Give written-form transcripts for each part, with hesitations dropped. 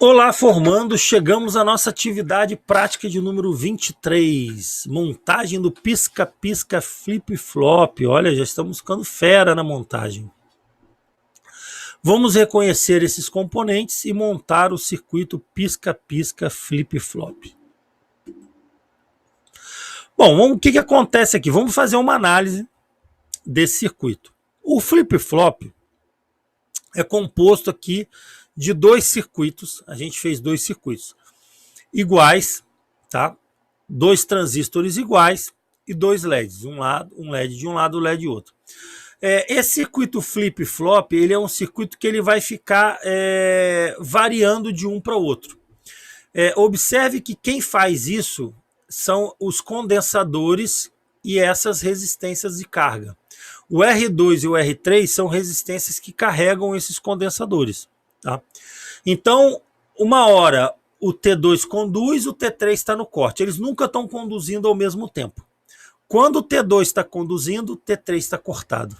Olá, formando, chegamos à nossa atividade prática de número 23, montagem do pisca-pisca flip-flop. Olha, já estamos ficando fera na montagem. Vamos reconhecer esses componentes e montar o circuito pisca-pisca flip-flop. Bom, o que acontece aqui? Vamos fazer uma análise desse circuito. O flip-flop é composto aqui de dois circuitos. A gente fez dois circuitos iguais, tá? Dois transistores iguais e dois LEDs, um LED de um lado, um LED de outro. Esse circuito flip-flop, ele é um circuito que ele vai ficar variando de um para o outro. Observe que quem faz isso são os condensadores e essas resistências de carga. O R2 e o R3 são resistências que carregam esses condensadores. Tá? Então, uma hora o T2 conduz, o T3 está no corte. Eles nunca estão conduzindo ao mesmo tempo. Quando o T2 está conduzindo, o T3 está cortado.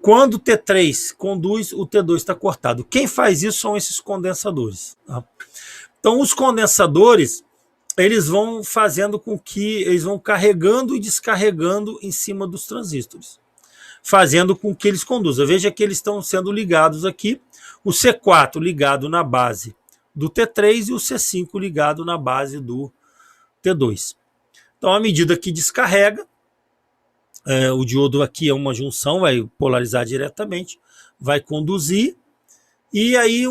Quando o T3 conduz, o T2 está cortado. Quem faz isso são esses condensadores. Tá? Então, os condensadores, eles vão fazendo com que eles vão carregando e descarregando em cima dos transistores, fazendo com que eles conduzam. Veja que eles estão sendo ligados aqui. O C4 ligado na base do T3 e o C5 ligado na base do T2. Então, à medida que descarrega, o diodo aqui é uma junção, vai polarizar diretamente, vai conduzir, e aí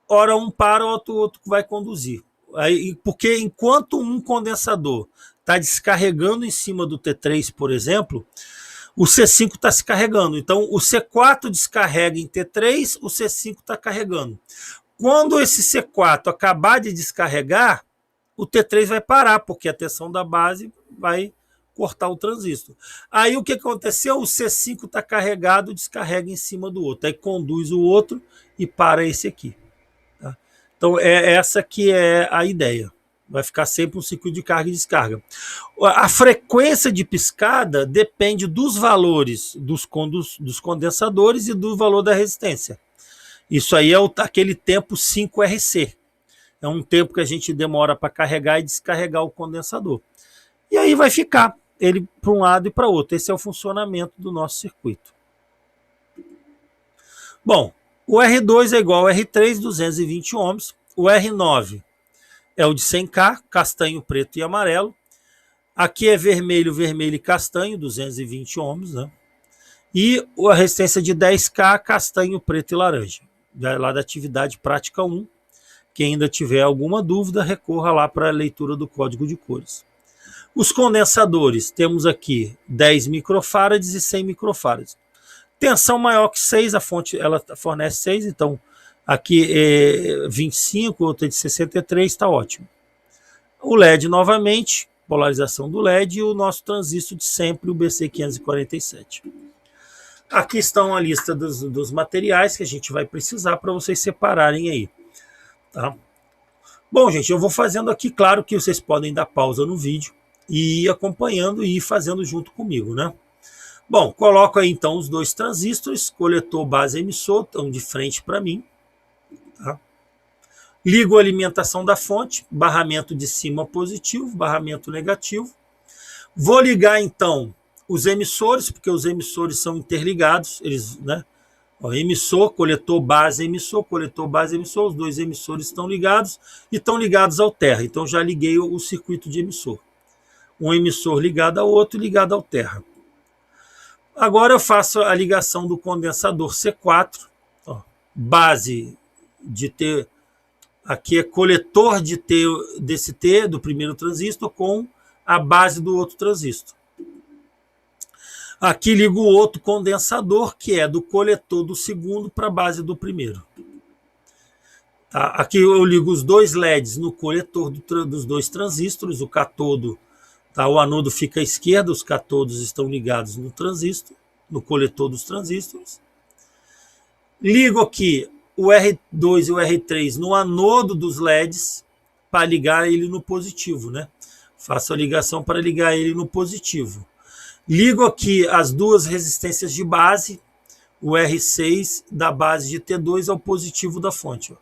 hora um para, o outro vai conduzir. Porque enquanto um condensador está descarregando em cima do T3, por exemplo, o C5 está se carregando. Então, o C4 descarrega em T3, o C5 está carregando. Quando esse C4 acabar de descarregar, o T3 vai parar, porque a tensão da base vai cortar o transistor. Aí o que aconteceu? O C5 está carregado, descarrega em cima do outro. Aí conduz o outro e para esse aqui. Tá? Então, essa que é a ideia. Vai ficar sempre um circuito de carga e descarga. A frequência de piscada depende dos valores dos condensadores e do valor da resistência. Isso aí é aquele tempo 5RC. É um tempo que a gente demora para carregar e descarregar o condensador. E aí vai ficar ele para um lado e para o outro. Esse é o funcionamento do nosso circuito. Bom, o R2 é igual ao R3, 220 ohms. O R9 é o de 100K, castanho, preto e amarelo. Aqui é vermelho, vermelho e castanho, 220 ohms, né? E a resistência de 10K, castanho, preto e laranja. Lá da atividade prática 1. Quem ainda tiver alguma dúvida, recorra lá para a leitura do código de cores. Os condensadores, temos aqui 10 microfarads e 100 microfarads. Tensão maior que 6, a fonte ela fornece 6, então aqui é 25, outra de 63, está ótimo. O LED novamente, polarização do LED, e o nosso transistor de sempre, o BC547. Aqui estão a lista dos materiais que a gente vai precisar para vocês separarem aí. Tá? Bom, gente, eu vou fazendo aqui, claro que vocês podem dar pausa no vídeo e ir acompanhando e ir fazendo junto comigo, né? Bom, coloco aí então os dois transistores, coletor, base, emissor, estão de frente para mim. Tá? Ligo a alimentação da fonte, barramento de cima positivo, barramento negativo. Vou ligar então os emissores, porque os emissores são interligados, eles, né? Ó, emissor, coletor, base, emissor, os dois emissores estão ligados e estão ligados ao terra. Então já liguei o circuito de emissor. Um emissor ligado ao outro, ligado ao terra. Agora eu faço a ligação do condensador C4, ó, base de T, aqui é coletor de T, desse T, do primeiro transistor, com a base do outro transistor. Aqui ligo o outro condensador, que é do coletor do segundo para a base do primeiro. Tá? Aqui eu ligo os dois LEDs no coletor dos dois transistores, o catodo, tá? O anodo fica à esquerda, os catodos estão ligados no transistor, no coletor dos transistores. Ligo aqui o R2 e o R3 no anodo dos LEDs para ligar ele no positivo, né? Faço a ligação para ligar ele no positivo. Ligo aqui as duas resistências de base, o R6 da base de T2 ao positivo da fonte. Ó.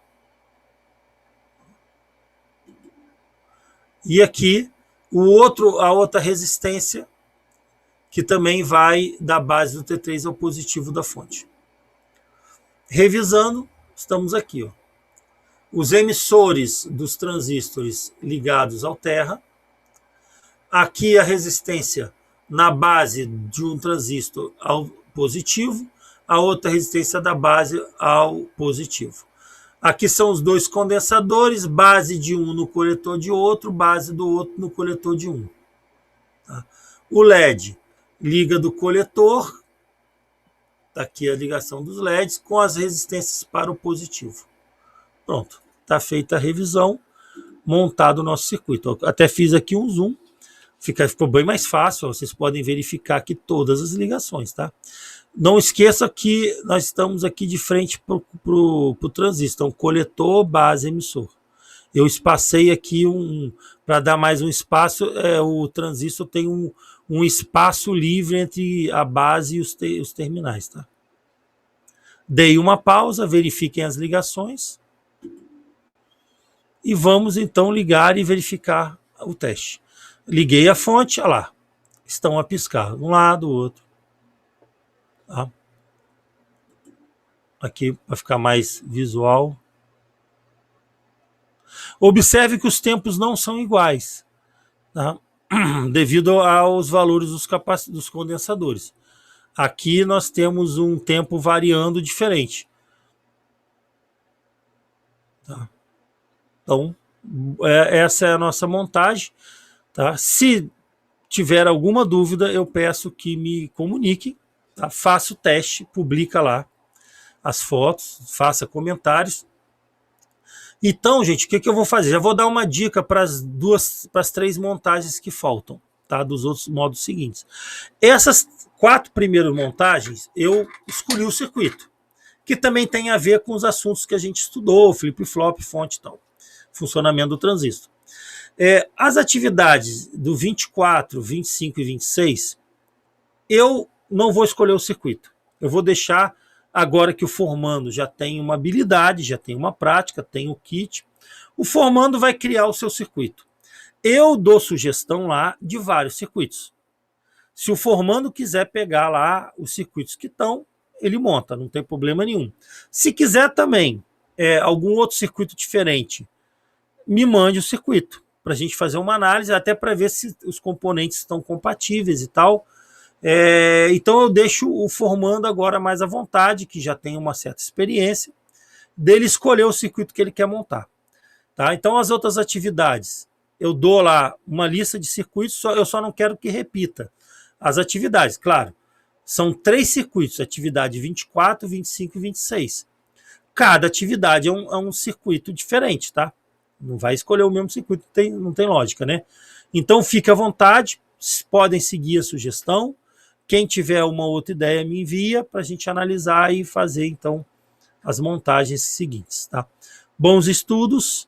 E aqui a outra resistência, que também vai da base do T3 ao positivo da fonte. Revisando, estamos aqui. Ó. Os emissores dos transistores ligados ao terra. Aqui a resistência na base de um transistor ao positivo, a outra resistência da base ao positivo. Aqui são os dois condensadores, base de um no coletor de outro, base do outro no coletor de um. Tá? O LED liga do coletor, tá aqui a ligação dos LEDs, com as resistências para o positivo. Pronto, está feita a revisão, montado o nosso circuito. Eu até fiz aqui um zoom, ficou bem mais fácil, vocês podem verificar aqui todas as ligações, tá? Não esqueça que nós estamos aqui de frente para o transistor, então coletor, base, emissor. Eu espacei aqui para dar mais um espaço, o transistor tem um espaço livre entre a base e os terminais, tá? Dei uma pausa, verifiquem as ligações. E vamos então ligar e verificar o teste. Liguei a fonte, olha lá, estão a piscar, um lado, do outro. Tá? Aqui para ficar mais visual. Observe que os tempos não são iguais, tá? Devido aos valores dos condensadores. Aqui nós temos um tempo variando diferente. Tá? Então, essa é a nossa montagem. Tá? Se tiver alguma dúvida, eu peço que me comuniquem. Tá? Faça o teste, publica lá as fotos, faça comentários. Então, gente, o que eu vou fazer? Já vou dar uma dica para as 3 montagens que faltam, tá? Dos outros modos seguintes. Essas 4 primeiras montagens, eu escolhi o circuito, que também tem a ver com os assuntos que a gente estudou, flip-flop, fonte e tal, funcionamento do transistor. As atividades do 24, 25 e 26, eu não vou escolher o circuito. Eu vou deixar, agora que o formando já tem uma habilidade, já tem uma prática, tem o kit, o formando vai criar o seu circuito. Eu dou sugestão lá de vários circuitos. Se o formando quiser pegar lá os circuitos que estão, ele monta, não tem problema nenhum. Se quiser também algum outro circuito diferente, me mande o circuito, para a gente fazer uma análise, até para ver se os componentes estão compatíveis e tal. Então eu deixo o formando agora mais à vontade, que já tem uma certa experiência, dele escolher o circuito que ele quer montar. Tá? Então as outras atividades, eu dou lá uma lista de circuitos, eu só não quero que repita as atividades. Claro, são 3 circuitos, atividade 24, 25 e 26. Cada atividade é um circuito diferente, tá? Não vai escolher o mesmo circuito, não tem lógica, né? Então fique à vontade, podem seguir a sugestão. Quem tiver uma outra ideia me envia para a gente analisar e fazer então as montagens seguintes, tá? Bons estudos